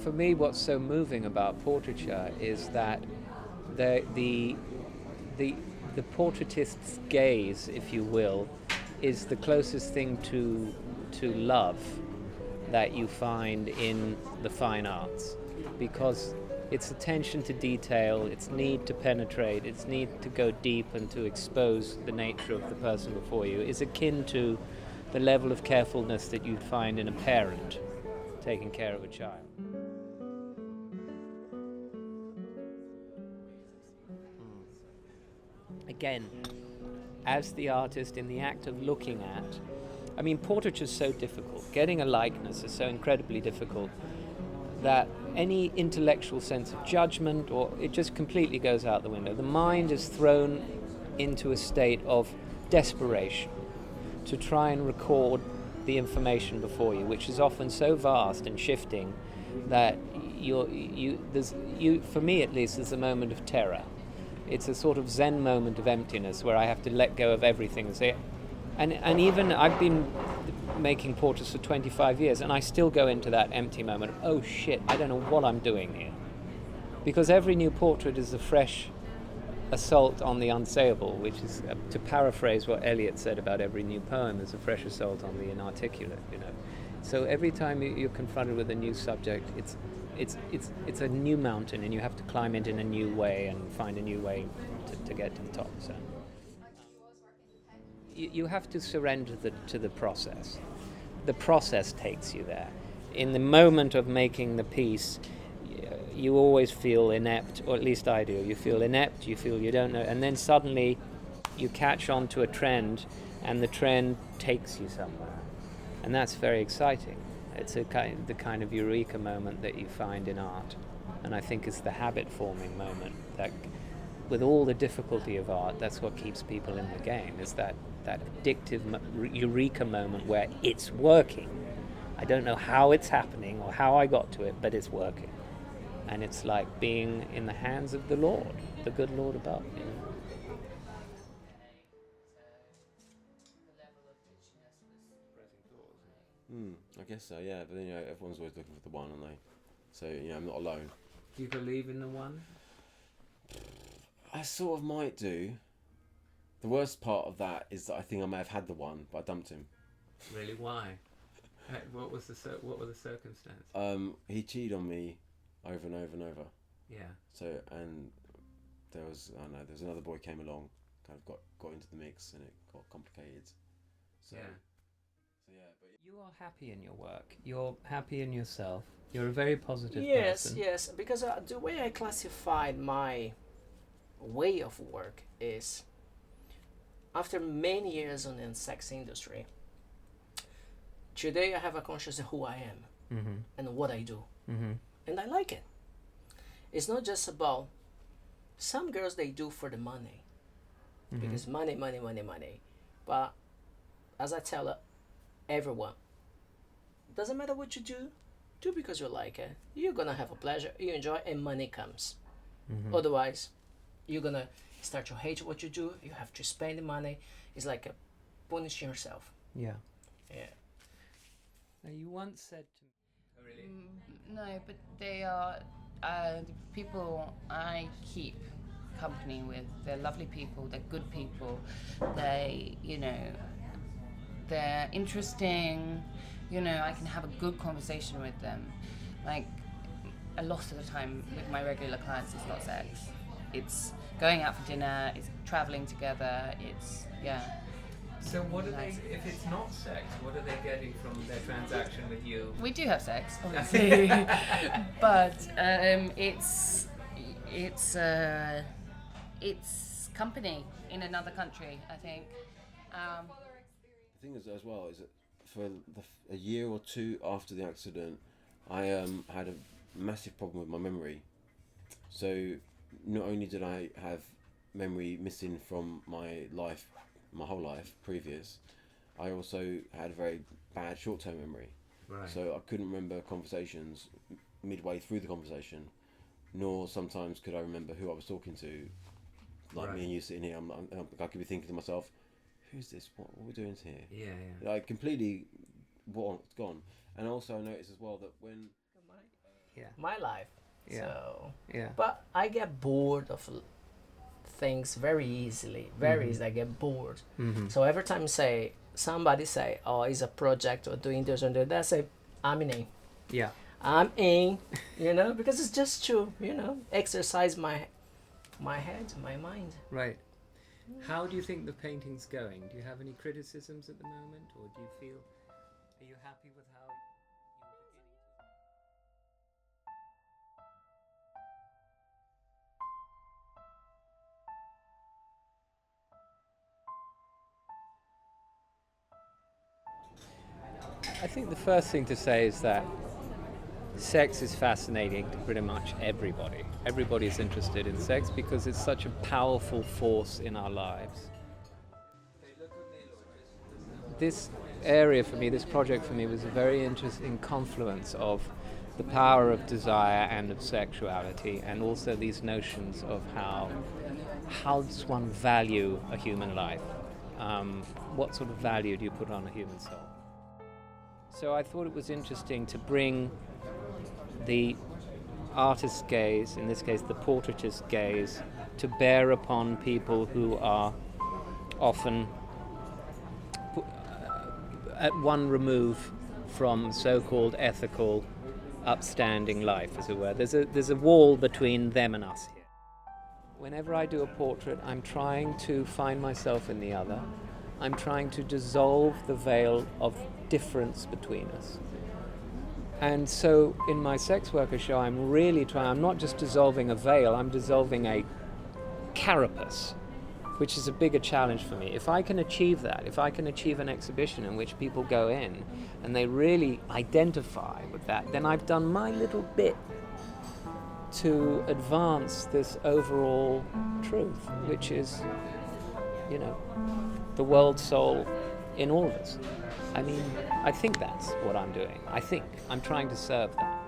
for me, what's so moving about portraiture is that the the the the portraitist's gaze, if you will, is the closest thing to love that you find in the fine arts, because its attention to detail, its need to penetrate, its need to go deep and to expose the nature of the person before you is akin to the level of carefulness that you'd find in a parent taking care of a child. Again, as the artist in the act of looking at, I mean, portraiture is so difficult. Getting a likeness is so incredibly difficult that any intellectual sense of judgment, or it just completely goes out the window. The mind is thrown into a state of desperation to try and record the information before you, which is often so vast and shifting that for me at least, there's a moment of terror. It's a sort of Zen moment of emptiness where I have to let go of everything and say, and even I've been making portraits for 25 years and I still go into that empty moment of, oh shit, I don't know what I'm doing here. Because every new portrait is a fresh assault on the unsayable, which is, to paraphrase what Eliot said about every new poem, is a fresh assault on the inarticulate, you know. So every time you're confronted with a new subject, it's a new mountain, and you have to climb it in a new way and find a new way to get to the top. So you have to surrender to the process. The process takes you there. In the moment of making the piece, you always feel inept, or at least I do. You feel inept, you feel you don't know, and then suddenly you catch on to a trend, and the trend takes you somewhere. And that's very exciting. It's the kind of eureka moment that you find in art. And I think it's the habit-forming moment that, with all the difficulty of art, that's what keeps people in the game, is that addictive eureka moment where it's working. I don't know how it's happening or how I got to it, but it's working. And it's like being in the hands of the Lord, the good Lord above, you know. I guess so, yeah. But everyone's always looking for the one, aren't they? So I'm not alone. Do you believe in the one? I sort of might do. The worst part of that is that I think I may have had the one, but I dumped him. Really? Why? What were the circumstances? He cheated on me over and over and over. Yeah. So, and there was another boy came along, kind of got into the mix, and it got complicated. So, Yeah. but You are happy in your work. You're happy in yourself. You're a very positive person. Yes, because the way I classified my way of work is, after many years in the sex industry, today I have a conscious of who I am and what I do. And I like it. It's not just about, some girls, they do for the money, because money. But as I tell everyone, doesn't matter what you do because you like it. You're gonna have a pleasure, you enjoy, and money comes. Otherwise, you're gonna start to hate what you do. You have to spend the money. It's like punishing yourself. Yeah. Yeah. Now, you once said to me... Oh, really? No, but they are the people I keep company with. They're lovely people. They're good people. They're interesting. I can have a good conversation with them. Like, a lot of the time with my regular clients, it's not sex. It's going out for dinner, it's traveling together, it's, So what are they, if it's not sex, what are they getting from their transaction with you? We do have sex, obviously, but it's company in another country, I think. the thing is, as well, is that for a year or two after the accident, I had a massive problem with my memory. So not only did I have memory missing from my whole life previous, I also had a very bad short-term memory. Right. So I couldn't remember conversations midway through the conversation, nor sometimes could I remember who I was talking to. Like Right. me and you sitting here, I could be thinking to myself, who's this? What are we doing here? Yeah. Like completely, what's gone. And also I noticed as well that when my life. Yeah. So, Yeah. but I get bored of things very easily. Very easily, I get bored. So every time somebody say, "Oh, it's a project or doing this or that," I say, "I'm in." Yeah. I'm in, because it's just to, exercise my head, my mind. Right. How do you think the painting's going? Do you have any criticisms at the moment, or do you feel? Are you happy with how you were beginning? I think the first thing to say is that sex is fascinating to pretty much everybody. Everybody's interested in sex because it's such a powerful force in our lives. This area for me, this project for me, was a very interesting confluence of the power of desire and of sexuality, and also these notions of how does one value a human life? What sort of value do you put on a human soul? So I thought it was interesting to bring the artist's gaze, in this case the portraitist's gaze, to bear upon people who are often at one remove from so-called ethical, upstanding life, as it were. There's a wall between them and us here. Whenever I do a portrait, I'm trying to find myself in the other. I'm trying to dissolve the veil of difference between us. And so in my sex worker show, I'm not just dissolving a veil, I'm dissolving a carapace, which is a bigger challenge for me. If I can achieve that, if I can achieve an exhibition in which people go in and they really identify with that, then I've done my little bit to advance this overall truth, which is, the world soul in all of us. I mean, I think that's what I'm doing. I'm trying to serve that.